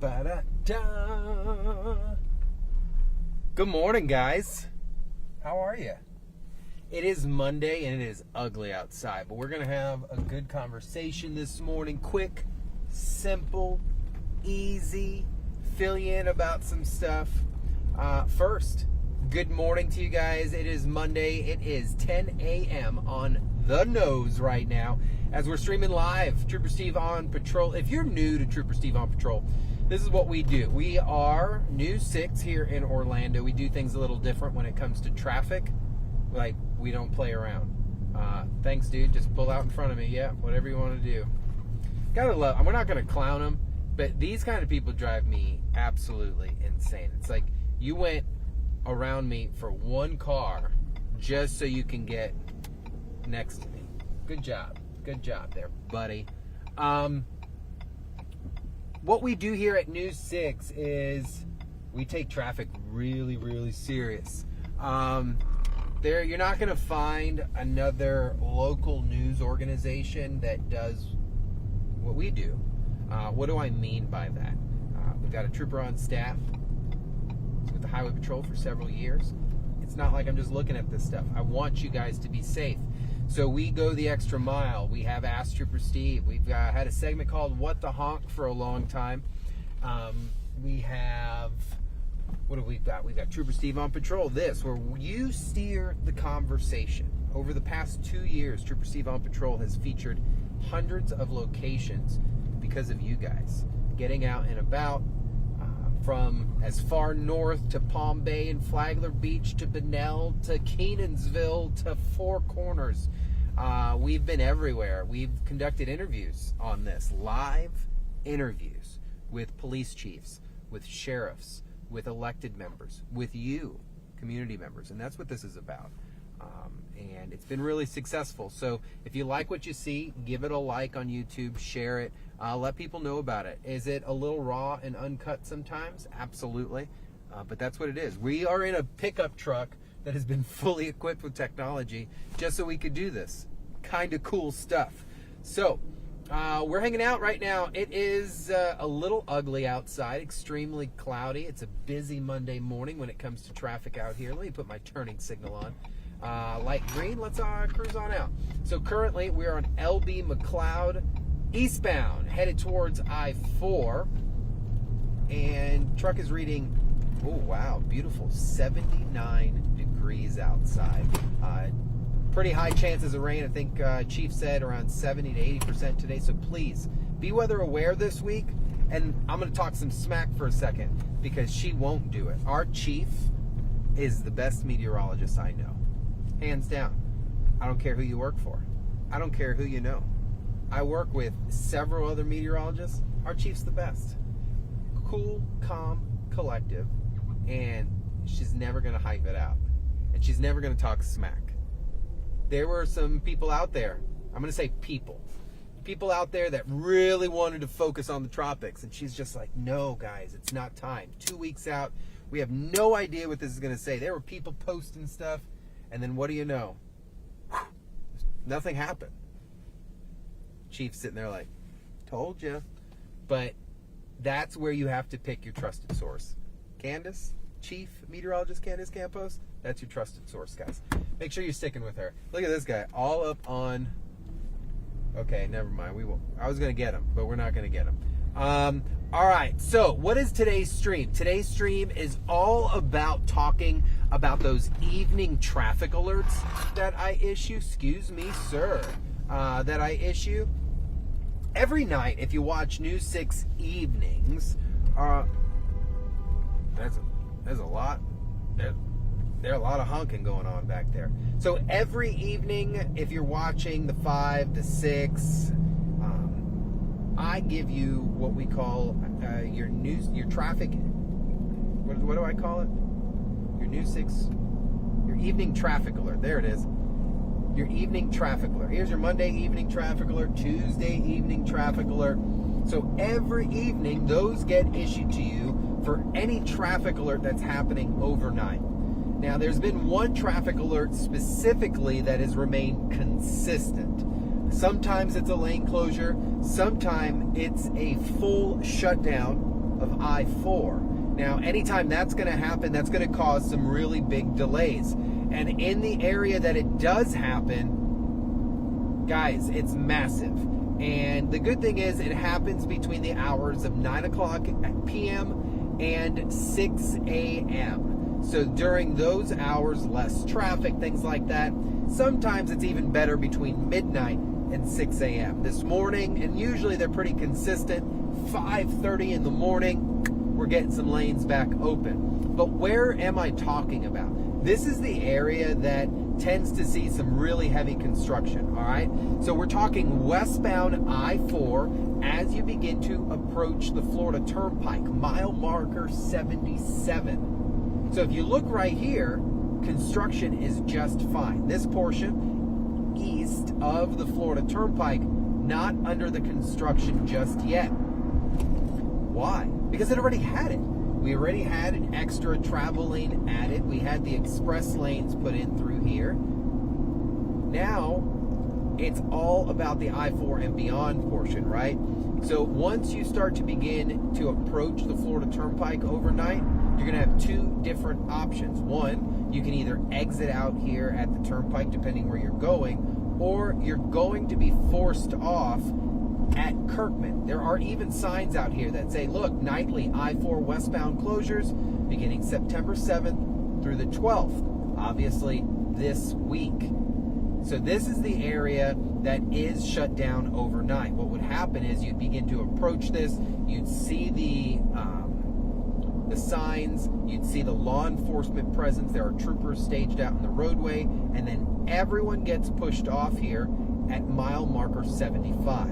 Ba-da-da. Good morning, guys. How are you? It is Monday and it is ugly outside, but we're going to have a good conversation this morning. Quick, simple, easy, fill you in about some stuff. First, good morning to you guys. It is Monday. It is 10 a.m. on the nose right now as we're streaming live. Trooper Steve on patrol. If you're new to Trooper Steve on patrol, this is what we do. We are News 6 here in Orlando. We do things a little different when it comes to traffic. Like, we don't play around. Thanks, dude. Just pull out in front of me. Yeah, whatever you want to do. Gotta love. We're not gonna clown them, but these kind of people drive me absolutely insane. It's like you went around me for one car just so you can get next to me. Good job. Good job there, buddy. What we do here at News 6 is we take traffic really, really serious. You're not going to find another local news organization that does what we do. What do I mean by that? We've got a trooper on staff with the Highway Patrol for several years. It's not like I'm just looking at this stuff. I want you guys to be safe. So we go the extra mile. We have Ask Trooper Steve. We've had a segment called What the Honk for a long time. We have, what have we got? We've got Trooper Steve on Patrol. This, where you steer the conversation. Over the past 2 years, Trooper Steve on Patrol has featured hundreds of locations because of you guys. Getting out and about, from as far north to Palm Bay and Flagler Beach to Bunnell to Kenansville to Four Corners. We've been everywhere. We've conducted interviews on this, live interviews with police chiefs, with sheriffs, with elected members, with you, community members, and that's what this is about. And it's been really successful. So if you like what you see, give it a like on YouTube, share it, let people know about it. Is it a little raw and uncut sometimes? Absolutely. But that's what it is. We are in a pickup truck that has been fully equipped with technology just so we could do this. Kind of cool stuff. So we're hanging out right now. It is a little ugly outside, extremely cloudy. It's a busy Monday morning when it comes to traffic out here. Let me put my turning signal on. Light green, let's cruise on out. So currently we're on LB McLeod eastbound, headed towards I-4, and truck is reading, oh wow, beautiful, 79 degrees outside. Pretty high chances of rain. I think Chief said around 70 to 80% today, so please be weather aware this week. And I'm going to talk some smack for a second because she won't do it. Our chief is the best meteorologist I know. Hands down. I don't care who you work for. I don't care who you know. I work with several other meteorologists. Our chief's the best. Cool, calm, collective, and she's never going to hype it out. And she's never going to talk smack. There were some people out there, I'm going to say people out there that really wanted to focus on the tropics, and she's just like, no, guys, it's not time. 2 weeks out, we have no idea what this is going to say. There were people posting stuff. And then what do you know? Nothing happened. Chief's sitting there like, told you. But that's where you have to pick your trusted source. Candace, Chief Meteorologist Candace Campos, that's your trusted source, guys. Make sure you're sticking with her. Look at this guy, all up on... Okay, never mind. We won't. I was going to get him, but we're not going to get him. All right, so what is today's stream? Today's stream is all about talking about those evening traffic alerts that I issue, excuse me, sir, that I issue every night. If you watch News 6 evenings, there's a lot, there's a lot of honking going on back there. So every evening, if you're watching the 5 to 6, I give you what we call your traffic. What do I call it? Your News 6, your evening traffic alert. There it is. Your evening traffic alert. Here's your Monday evening traffic alert, Tuesday evening traffic alert. So every evening, those get issued to you for any traffic alert that's happening overnight. Now, there's been one traffic alert specifically that has remained consistent. Sometimes it's a lane closure. Sometimes it's a full shutdown of I-4. Now, anytime that's going to happen, that's going to cause some really big delays. And in the area that it does happen, guys, it's massive. And the good thing is it happens between the hours of 9 o'clock p.m. and 6 a.m. So during those hours, less traffic, things like that. Sometimes it's even better between midnight and 6 a.m. This morning, and usually they're pretty consistent, 5:30 in the morning, we're getting some lanes back open. But where am I talking about? This is the area that tends to see some really heavy construction, all right? So we're talking westbound I-4 as you begin to approach the Florida Turnpike, mile marker 77. So if you look right here, construction is just fine. This portion east of the Florida Turnpike, not under the construction just yet. Why? Because it already had it. We already had an extra travel lane added. We had the express lanes put in through here. Now, it's all about the I-4 and beyond portion, right? So once you start to begin to approach the Florida Turnpike overnight, you're going to have two different options. One, you can either exit out here at the Turnpike, depending where you're going, or you're going to be forced off at Kirkman. There are even signs out here that say, look, nightly I-4 westbound closures beginning September 7th through the 12th, obviously this week. So this is the area that is shut down overnight. What would happen is you'd begin to approach this, you'd see the signs, you'd see the law enforcement presence. There are troopers staged out in the roadway, and then everyone gets pushed off here at mile marker 75.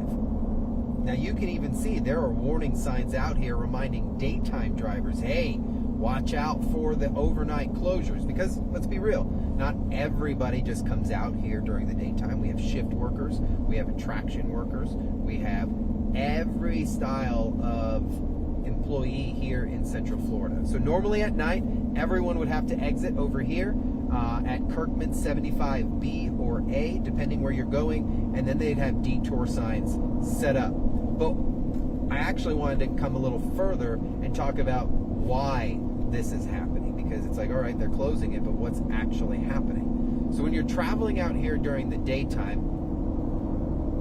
Now you can even see there are warning signs out here reminding daytime drivers, hey, watch out for the overnight closures, because let's be real, not everybody just comes out here during the daytime. We have shift workers, we have attraction workers, we have every style of employee here in Central Florida. So normally at night, everyone would have to exit over here at Kirkman 75B or A, depending where you're going, and then they'd have detour signs set up. But I actually wanted to come a little further and talk about why this is happening, because it's like, all right, they're closing it, but what's actually happening? So when you're traveling out here during the daytime,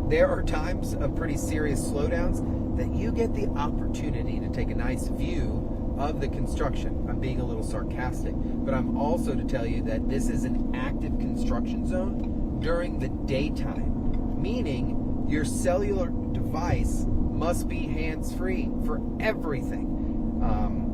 there are times of pretty serious slowdowns that you get the opportunity to take a nice view of the construction. I'm being a little sarcastic, but I'm also to tell you that this is an active construction zone during the daytime, meaning your cellular device must be hands-free for everything.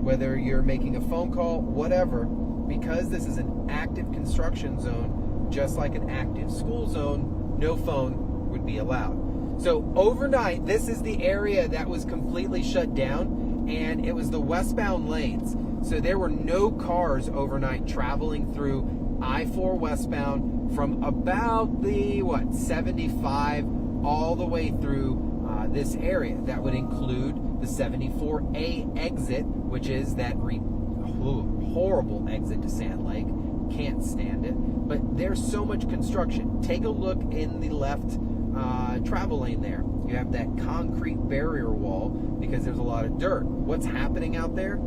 Whether you're making a phone call, whatever, because this is an active construction zone, just like an active school zone, no phone would be allowed. So overnight, this is the area that was completely shut down, and it was the westbound lanes. So there were no cars overnight traveling through I-4 westbound from about the, 75 all the way through this area. That would include the 74A exit, which is that horrible exit to Sand Lake. Can't stand it. But there's so much construction. Take a look in the left travel lane there. You have that concrete barrier wall because there's a lot of dirt. What's happening out there?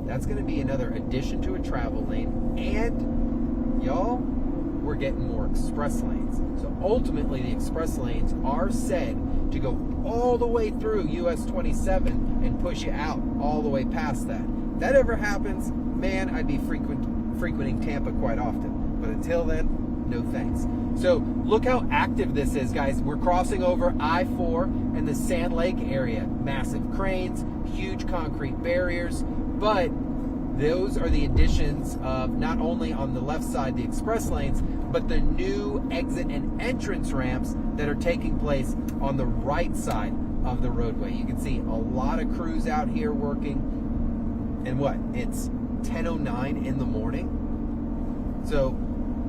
That's going to be another addition to a travel lane. And, y'all, we're getting more express lanes. So ultimately, the express lanes are said to go all the way through US 27 and push you out all the way past that. If that ever happens, man, I'd be frequenting Tampa quite often. But until then, no thanks. So look how active this is, guys. We're crossing over I-4 and the Sand Lake area. Massive cranes, huge concrete barriers, but those are the additions of not only on the left side, the express lanes, but the new exit and entrance ramps that are taking place on the right side of the roadway. You can see a lot of crews out here working. And what? It's 10:09 in the morning. So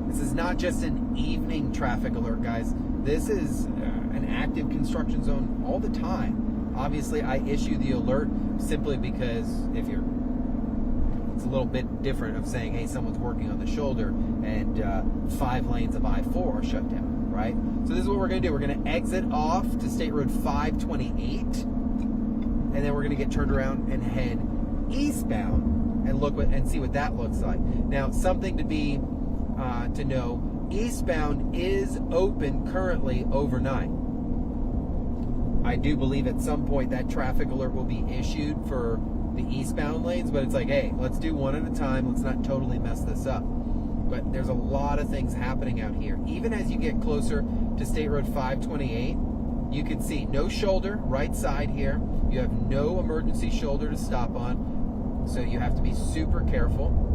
this is not just an evening traffic alert, guys. This is an active construction zone all the time. Obviously, I issue the alert simply because it's a little bit different of saying, hey, someone's working on the shoulder and 5 lanes of I-4 are shut down, right? So this is what we're going to do. We're going to exit off to State Road 528. and then we're going to get turned around and head eastbound and see what that looks like. Now, something to know, eastbound is open currently overnight. I do believe at some point that traffic alert will be issued for the eastbound lanes, but it's like, hey, let's do one at a time. Let's not totally mess this up. But there's a lot of things happening out here. Even as you get closer to State Road 528, you can see no shoulder right side here. You have no emergency shoulder to stop on, so you have to be super careful.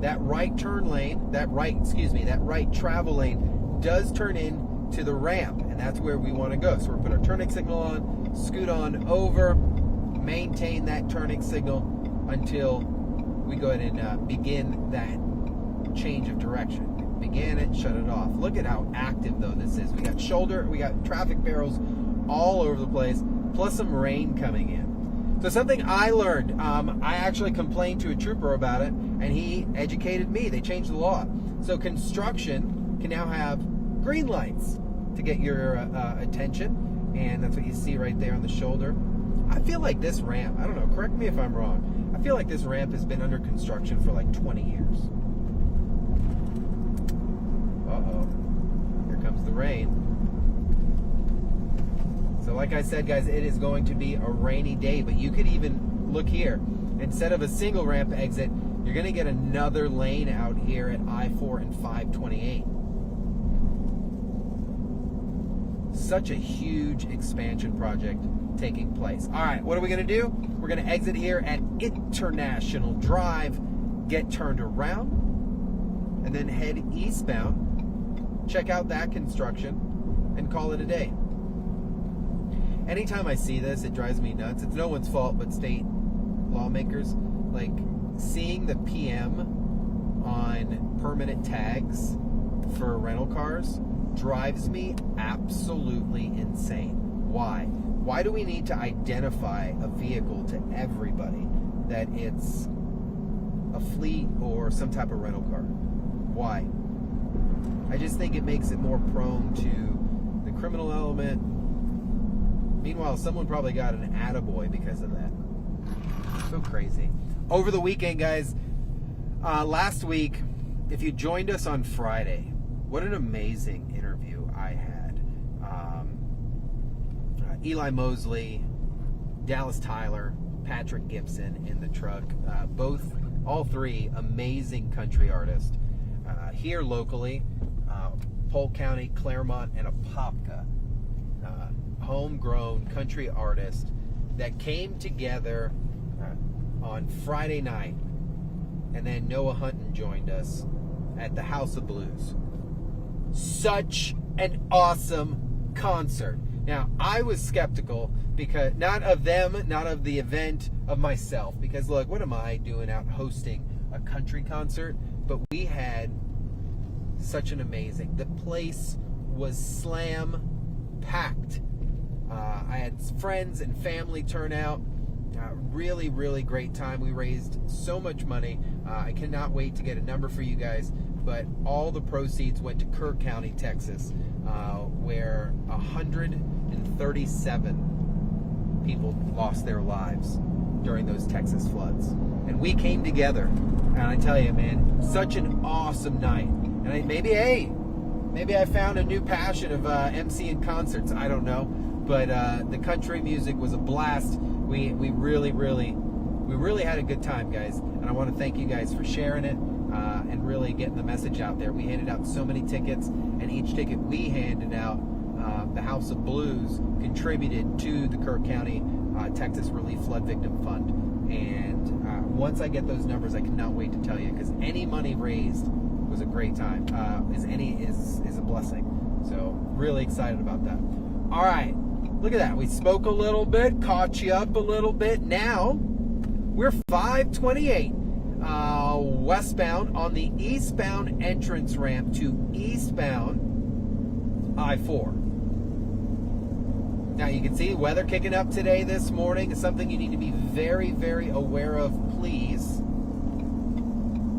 That right travel lane does turn into the ramp, and that's where we want to go. So we'll put our turning signal on, scoot on over, maintain that turning signal until we go ahead and begin that change of direction. Begin it, shut it off. Look at how active though this is. We got traffic barrels all over the place, plus some rain coming in. So something I learned, I actually complained to a trooper about it, and he educated me. They changed the law. So construction can now have green lights to get your attention, and that's what you see right there on the shoulder. I feel like this ramp, I don't know, correct me if I'm wrong, I feel like this ramp has been under construction for like 20 years. Uh-oh. Here comes the rain. So like I said, guys, it is going to be a rainy day, but you could even look here. Instead of a single ramp exit, you're going to get another lane out here at I-4 and 528. Such a huge expansion project taking place. All right, what are we going to do? We're going to exit here at International Drive, get turned around, and then head eastbound. Check out that construction and call it a day. Anytime I see this, it drives me nuts. It's no one's fault but state lawmakers. Like, seeing the PM on permanent tags for rental cars drives me absolutely insane. Why? Why do we need to identify a vehicle to everybody that it's a fleet or some type of rental car? Why? I just think it makes it more prone to the criminal element. Meanwhile, someone probably got an attaboy because of that. So crazy. Over the weekend, guys, last week, if you joined us on Friday, what an amazing interview I had. Eli Mosley, Dallas Tyler, Patrick Gibson in the truck. All three amazing country artists. Here locally, Polk County, Claremont, and Apopka. Homegrown country artists that came together on Friday night, and then Noah Hunton joined us at the House of Blues. Such an awesome concert. Now, I was skeptical, because not of them, not of the event, of myself, because look, what am I doing out hosting a country concert? But we had such an amazing, the place was slam packed. I had friends and family turn out. Really, really great time. We raised so much money. I cannot wait to get a number for you guys, but all the proceeds went to Kirk County, Texas, where 137 people lost their lives during those Texas floods. And we came together, and I tell you, man, such an awesome night. And maybe I found a new passion of emceeing concerts. I don't know. But the country music was a blast. We really had a good time, guys. And I want to thank you guys for sharing it and really getting the message out there. We handed out so many tickets, and each ticket we handed out, the House of Blues contributed to the Kirk County, Texas Relief Flood Victim Fund. And once I get those numbers, I cannot wait to tell you, because any money raised was a great time. Is a blessing. So really excited about that. All right. Look at that. We spoke a little bit, caught you up a little bit. Now, we're 528 westbound on the eastbound entrance ramp to eastbound I-4. Now, you can see weather kicking up today, this morning. Is something you need to be very, very aware of, please.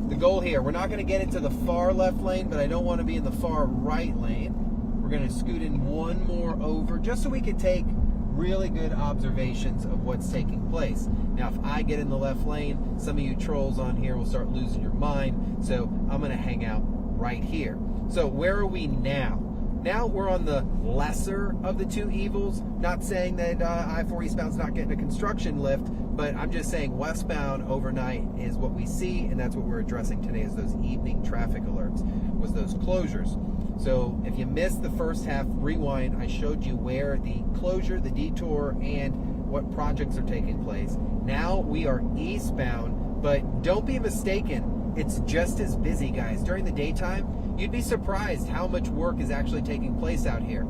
The goal here, we're not going to get into the far left lane, but I don't want to be in the far right lane. We're going to scoot in one more over just so we can take really good observations of what's taking place. Now, if I get in the left lane, some of you trolls on here will start losing your mind, so I'm going to hang out right here. So where are we now? Now we're on the lesser of the two evils. Not saying that I-4 eastbound's not getting a construction lift, but I'm just saying westbound overnight is what we see, and that's what we're addressing today is those evening traffic alerts, was those closures. So if you missed the first half, rewind. I showed you where the closure, the detour, and what projects are taking place. Now we are eastbound, but don't be mistaken. It's just as busy, guys. During the daytime, you'd be surprised how much work is actually taking place out here.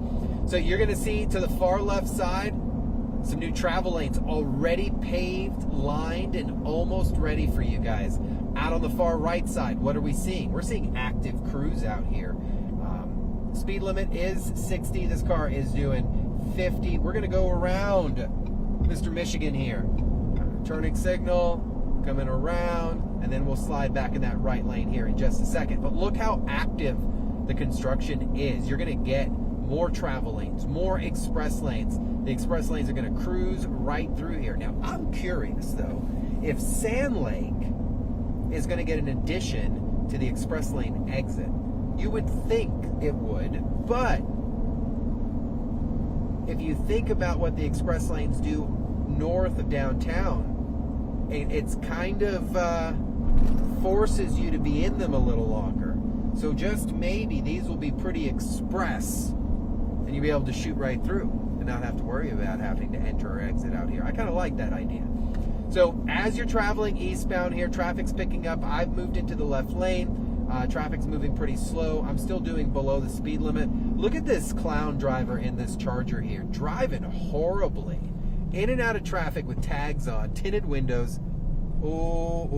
So you're going to see to the far left side, some new travel lanes already paved, lined, and almost ready for you guys. Out on the far right side, what are we seeing? We're seeing active crews out here. Speed limit is 60. This car is doing 50. We're going to go around Mr. Michigan here. Turning signal, coming around, and then we'll slide back in that right lane here in just a second. But look how active the construction is. You're going to get more travel lanes, more express lanes. The express lanes are going to cruise right through here. Now, I'm curious, though, if Sand Lake is going to get an addition to the express lane exit. You would think it would, but if you think about what the express lanes do north of downtown, it's kind of forces you to be in them a little longer. So just maybe these will be pretty express, and you'll be able to shoot right through and not have to worry about having to enter or exit out here. I kind of like that idea. So as you're traveling eastbound here, traffic's picking up. I've moved into the left lane. Traffic's moving pretty slow. I'm still doing below the speed limit. Look at this clown driver in this Charger here, driving horribly. In and out of traffic with tags on, tinted windows. Oh.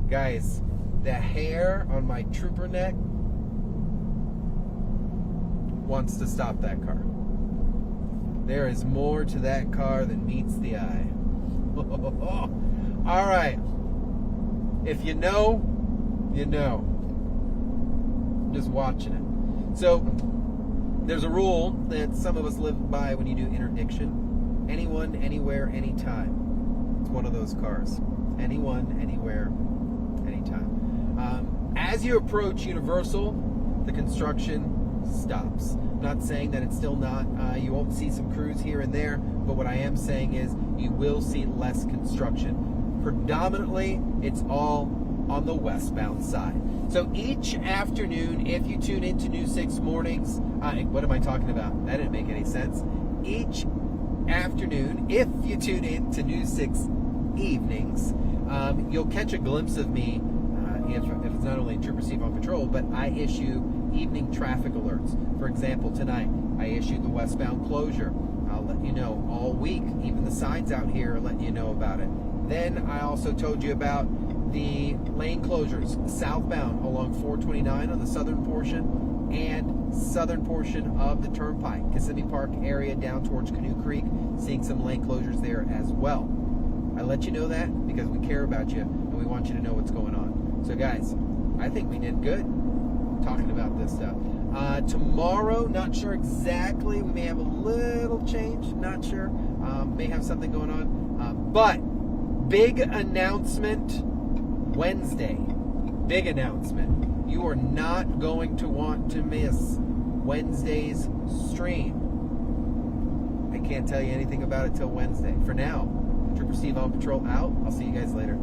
Guys, the hair on my trooper neck wants to stop that car. There is more to that car than meets the eye. All right. If you know, you know. I'm just watching it. So, there's a rule that some of us live by when you do interdiction. Anyone, anywhere, anytime. It's one of those cars. Anyone, anywhere, anytime. As you approach Universal, the construction stops. Not saying that it's still not. You won't see some crews here and there, but what I am saying is you will see less construction. Predominantly, it's all on the westbound side. So each afternoon, if you tune into News 6 mornings, what am I talking about? That didn't make any sense. Each afternoon, if you tune in to News 6 evenings, you'll catch a glimpse of me if it's not only Trooper Steve on patrol, but I issue evening traffic alerts. For example, tonight, I issued the westbound closure. I'll let you know all week. Even the signs out here are letting you know about it. Then I also told you about the lane closures southbound along 429 on the southern portion and southern portion of the turnpike, Kissimmee Park area down towards Canoe Creek, seeing some lane closures there as well. I let you know that because we care about you and we want you to know what's going on. So guys, I think we did good talking about this stuff. Tomorrow, not sure exactly. We may have a little change, not sure. May have something going on. But big announcement Wednesday. Big announcement. You are not going to want to miss Wednesday's stream. I can't tell you anything about it till Wednesday. For now, Trooper Steve on patrol out. I'll see you guys later.